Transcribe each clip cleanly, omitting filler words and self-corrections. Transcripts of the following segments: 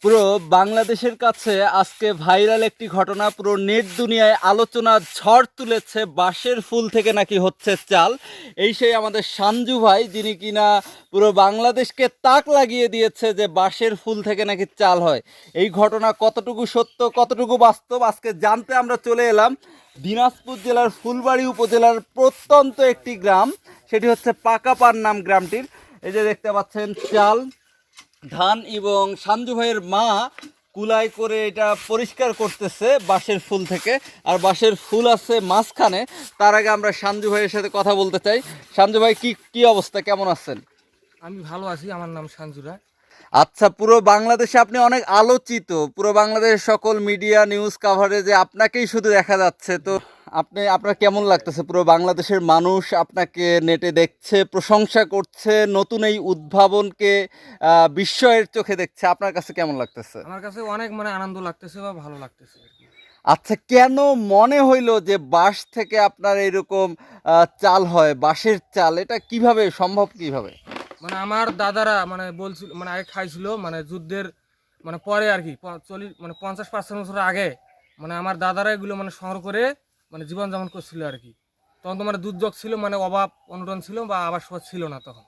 পুরো বাংলাদেশের কাছে আজকে ভাইরাল একটি ঘটনা, পুরো নেট দুনিয়ায় আলোচনার ঝড় তুলেছে। বাঁশের ফুল থেকে নাকি হচ্ছে চাল। এই সেই আমাদের সাঞ্জু ভাই, যিনি কিনা পুরো বাংলাদেশকে তাক লাগিয়ে দিয়েছে যে বাঁশের ফুল থেকে নাকি চাল হয়। এই ঘটনা কতটুকু সত্য, কতটুকু বাস্তব, আজকে জানতে আমরা চলে এলাম দিনাজপুর জেলার ফুলবাড়ী উপজেলার প্রত্যন্ত একটি গ্রাম, সেটি হচ্ছে পাকাপার নাম গ্রামটির। এই যে দেখতে পাচ্ছেন চাল, ধান এবং সাঞ্জু ভাইয়ের মা কুলাই করে এটা পরিষ্কার করতেছে বাঁশের ফুল থেকে। আর বাঁশের ফুল আছে মাঝখানে। তার আগে আমরা সাঞ্জু ভাইয়ের সাথে কথা বলতে চাই। সাঞ্জু ভাই, কি অবস্থা, কেমন আছেন? আমি ভালো আছি, আমার নাম সাঞ্জুরা। আচ্ছা, পুরো বাংলাদেশে আপনি অনেক আলোচিত, পুরো বাংলাদেশের সকল মিডিয়া নিউজ কাভারেজে আপনাকেই শুধু দেখা যাচ্ছে। তো আপনার কেমন লাগতেছে? পুরো বাংলাদেশের মানুষ আপনাকে নেটে দেখছে, প্রশংসা করছে, নতুন এই উদ্ভাবনকে বিস্ময়ের চোখে দেখছে। আপনার কাছে কেমন লাগতেছে? আমার কাছে অনেক আনন্দ লাগতেছে বা ভালো লাগতেছে আর কি। আচ্ছা, কেন মনে হইলো যে বাঁশ থেকে আপনার এরকম চাল হয়, বাঁশের চাল, এটা কিভাবে সম্ভব, কিভাবে? আমার দাদারা বলছিল, আগে খাইছিল, যুদ্ধের পরে আর কি 50-55 বছর আগে আমার দাদারা এগুলো সংগ্রহ করে জীবনযাপন করছিল আর কি। তখন তো দুর্যোগ ছিল, অভাব অনটন ছিল বা আবাস ছিল না তখন।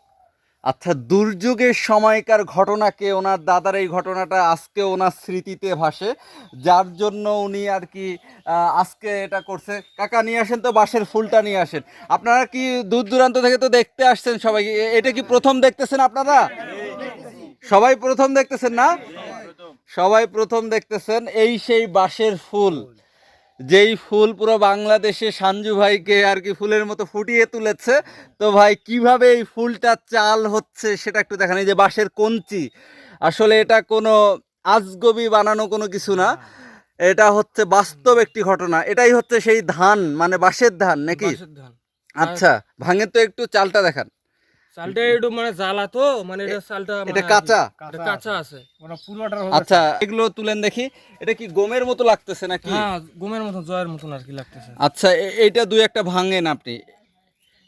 আচ্ছা, দুর্যোগের সময়কার ঘটনাকে ওনার দাদার এই ঘটনাটা আজকে ওনার স্মৃতিতে ভাসে, যার জন্য উনি আর কি আজকে এটা করছে। কাকা, নিয়ে আসেন তো বাঁশের ফুলটা, নিয়ে আসেন। আপনারা কি দূর দূরান্ত থেকে তো দেখতে আসছেন সবাই, এটা কি প্রথম দেখতেছেন আপনারা? সবাই প্রথম দেখতেছেন না? সবাই প্রথম দেখতেছেন। এই সেই বাঁশের ফুল, যেই ফুল পুরো বাংলাদেশে সাঞ্জু ভাইকে আর কি ফুলের মতো ফুটিয়ে তুলেছে। তো ভাই, কিভাবে এই ফুলটা চাল হচ্ছে সেটা একটু দেখান। এই যে বাঁশের কঞ্চি, আসলে এটা কোনো আজগবি বানানো কোনো কিছু না, এটা হচ্ছে বাস্তব একটি ঘটনা। এটাই হচ্ছে সেই ধান, মানে বাঁশের ধান নাকি? বাঁশের ধান। আচ্ছা, ভাঙেন তো একটু, চালটা দেখান। চালটা একটু জ্বালা তো, এটা চালটা এটা কাঁচা কাঁচা আছে, পুরোটা। আচ্ছা, এগুলো তুলেন দেখি। এটা কি গমের মতো লাগতেছে নাকি? হ্যাঁ, গমের মতো, জয়ের মতন আর কি লাগতেছে। আচ্ছা, এইটা দুই একটা ভাঙেন আপনি।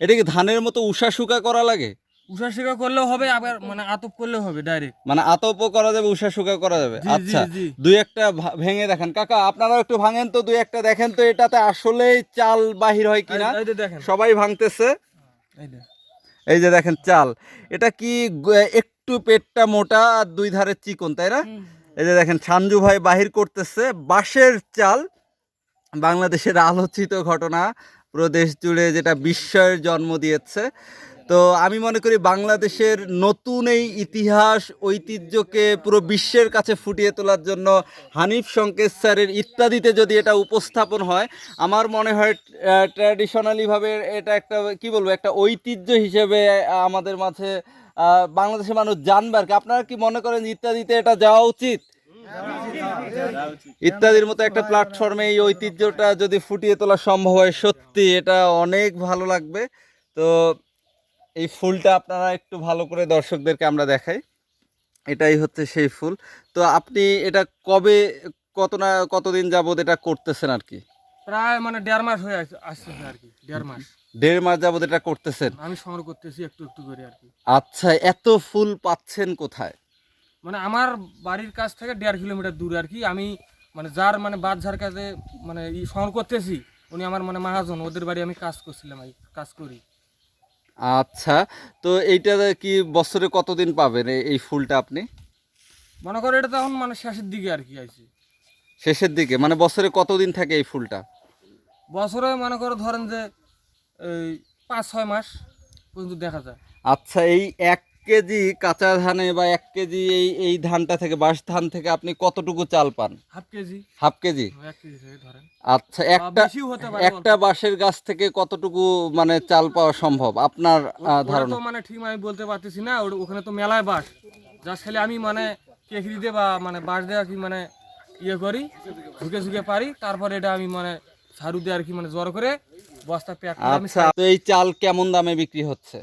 এটা কি ধানের মতো উষা শুকা করা লাগে? উষা শিকা করলেও হবে, আবার আতপ করলেও হবে ডাইরেক্ট। মানে আতপও করা যাবে, উষা শুকা করা যাবে। জি, আচ্ছা, জি, জি। দুই একটা ভেঙে দেখেন। কাকা, আপনারাও একটু ভাঙেন তো, দুই একটা দেখেন তো এটাতে আসলেই চাল বাহির হয় কিনা। এই যে দেখেন, সবাই ভাঙতেছে। এই যে এই যে দেখেন চাল। এটা কি একটু পেটটা মোটা আর দুই ধারে চিকন, তাই না? এই যে দেখেন সাঞ্জু ভাই বাহির করতেছে বাঁশের চাল। বাংলাদেশের আলোচিত ঘটনা, পুরো দেশ জুড়ে যেটা বিস্ময়ের জন্ম দিয়েছে। তো আমি মনে করি বাংলাদেশের নতুন এই ইতিহাস ঐতিহ্যকে পুরো বিশ্বের কাছে ফুটিয়ে তোলার জন্য হানিফ সংকেত স্যারের ইত্যাদিতে যদি এটা উপস্থাপন হয়, আমার মনে হয় ট্র্যাডিশনালিভাবে এটা একটা কি বলবো, একটা ঐতিহ্য হিসেবে আমাদের মাঝে বাংলাদেশের মানুষ জানবে আর কি। আপনারা কি মনে করেন ইত্যাদিতে এটা যাওয়া উচিত? ইত্যাদির মতো একটা প্ল্যাটফর্মে এই ঐতিহ্যটা যদি ফুটিয়ে তোলা সম্ভব হয়, সত্যি এটা অনেক ভালো লাগবে। তো এই ফুলটা আপনারা একটু ভালো করে দর্শকদেরকে আমরা দেখাই। এটাই হচ্ছে সেই ফুল। তো আপনি এটা কবে, কতদিন যাবত এটা করতেছেন আর কি? প্রায় 1.5 মাস হয়ে আসছে আর কি, 1.5 মাস। 1.5 মাস যাবত এটা করতেছেন? আমি সংগ্রহ করতেছি একটু একটু করে আর কি। আচ্ছা, এত ফুল পাচ্ছেন কোথায়? আমার বাড়ির কাছ থেকে 1.5 কিলোমিটার দূরে আর কি। আমি যার বাদঝার কাছে সংগ্রহ করতেছি, উনি আমার মহাজন, ওদের বাড়ি আমি কাজ করছিলাম, কাজ করি। আচ্ছা, তো এইটা কি বছরে কতদিন পাবেন এই ফুলটা আপনি? মনে করো এটা তখন শেষের দিকে আর কি আইছি। শেষের দিকে মানে বছরে কতদিন থাকে এই ফুলটা? বছরে মনে করো ধরেন যে এই 5-6 মাস পর্যন্ত দেখা যায়। আচ্ছা, এই 1 কেজি কাঁচা ধানে বা 1 কেজি এই ধানটা থেকে, বাঁশ ধান থেকে আপনি কতটুকু চাল পান? Half KG. Half KG? 1 KG থেকে ধরেন। আচ্ছা, বেশিও হতে পারে। একটা বাঁশের গাছ থেকে কতটুকু মানে চাল পাওয়া সম্ভব আপনার ধারণা? তো ঠিক আমি বলতে পারতেছি না, ওখানে তো মেলায় বাঁশ, যার ছেলে আমি কেকরি দিয়ে বা বাঁশ দিয়ে আর কি ইয়ে করি, ঝুঁকে ঝুঁকে পারি, তারপরে এটা আমি ঝাড়ু দিয়ে আর কি জড়ো করে বস্তা প্যাক করে আমি। আচ্ছা, তো এই চাল কেমন দামে বিক্রি হচ্ছে?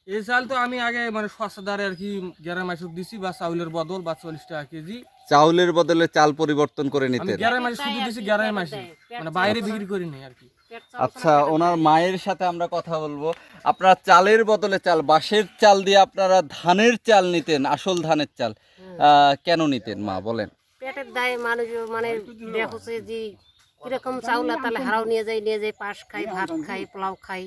এই চাল তো আমি আগে সস্তা দরে আর কি গ্যারাম মাসুক দিছি, বা চাউলের বদল বা 40 টাকা কেজি। চাউলের বদলে চাল পরিবর্তন করে আমি নিতেন? গ্যারাম মাসে শুধু দিছি, গ্যারাম মাসে বাইরে বিক্রি করি নাই আর কি। আচ্ছা, ওনার মায়ের সাথে আমরা কথা বলবো। আপনারা চালের বদলে চাল, বাঁশের চাল দিয়ে আপনারা ধানের চাল নিতেন, আসল ধানের চাল। কেন নিতেন মা বলেন? পেটের দায়ে মানুষ মানে দেখছে যে কিরকম চাউল তাহলে হারাও নিয়ে যায় পাশ খাই, ভাত খাই, পোলাও খাই।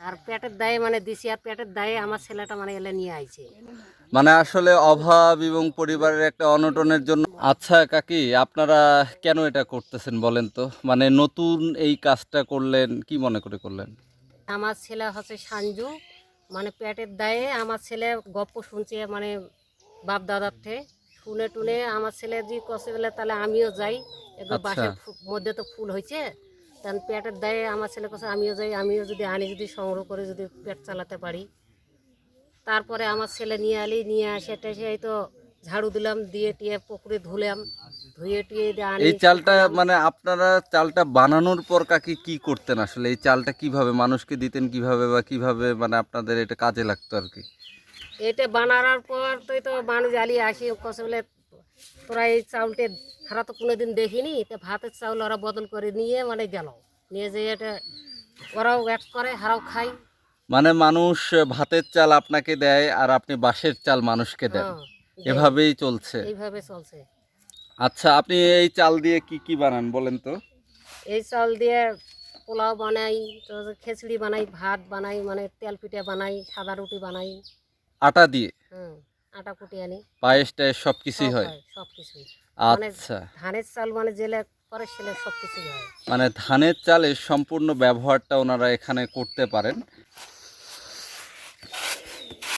আর পেটের দায়ে মানে দিছি, আর পেটের দায়ে আমার ছেলেটা মানে এলে নিয়ে আইছে। মানে আসলে অভাব এবং পরিবারের একটা অনটনের জন্য। আচ্ছা কাকি, আপনারা কেন এটা করতেছেন বলেন তো? মানে নতুন এই কাজটা করলেন কি মনে করে করলেন? আমার ছেলে হচ্ছে সাঞ্জু, মানে পেটের দায়ে আমার ছেলে গপ্প শুনছে মানে বাপ দাদার থেকে শুনে টুনে আমার ছেলে যে কষে বলে তাহলে আমিও যাই, এগুলো আচ্ছা। বাসের মধ্যে তো ফুল হয়েছে, তখন পেটের দায়ে আমার ছেলে কষে আমিও যাই, আমিও যদি আনি যদি সংগ্রহ করে যদি পেট চালাতে পারি। তারপরে আমার ছেলে নিয়ে আসে টেসে এই তো ঝাড়ু দিলাম, দিয়ে টিয়ে পুকুরে ধুলাম, ধুয়ে টুয়ে দিয়ে আনি এই চালটা শুকালাম। মানে আপনারা চালটা বানানোর পর কাকি কি করতেন আসলে? এই চালটা কিভাবে মানুষকে দিতেন, কিভাবে বা কিভাবে মানে আপনাদের এটা কাজে লাগতো আর কি? এটা বানানোর পর তো মানুষ জ্বালিয়ে আসি কষে বলে তোরা এই চাউলটা হারা তো কোনোদিন দেখিনি, তো ভাতের চাউল ওরা বদল করে নিয়ে মানে গেল, নিয়ে যেয়ে এটা ওরাও এক করে হারাও খাই। মানে মানুষ ভাতের চাল আপনাকে দেয় আর আপনি বাঁশের চাল মানুষকে দেন, হ্যাঁ, এভাবেই চলছে। এইভাবে চলছে। আচ্ছা, আপনি এই চাল দিয়ে কি কি বানান বলেন তো? এই চাল দিয়ে পোলাও বানাই, তো খিচুড়ি বানাই, ভাত বানাই, মানে তেল পিঠা বানাই, সাদা রুটি বানাই। আটা দিয়ে হুম, আটা কুটি আনি, পায়েস টায়েস সব কিছুই হয়? সব কিছুই। মানে আচ্ছা, ধানের চাল মানে জেলে করে সেলে সব কিছুই হয়। মানে ধানের চালের সম্পূর্ণ ব্যবহারটা ওনারা এখানে করতে পারেন।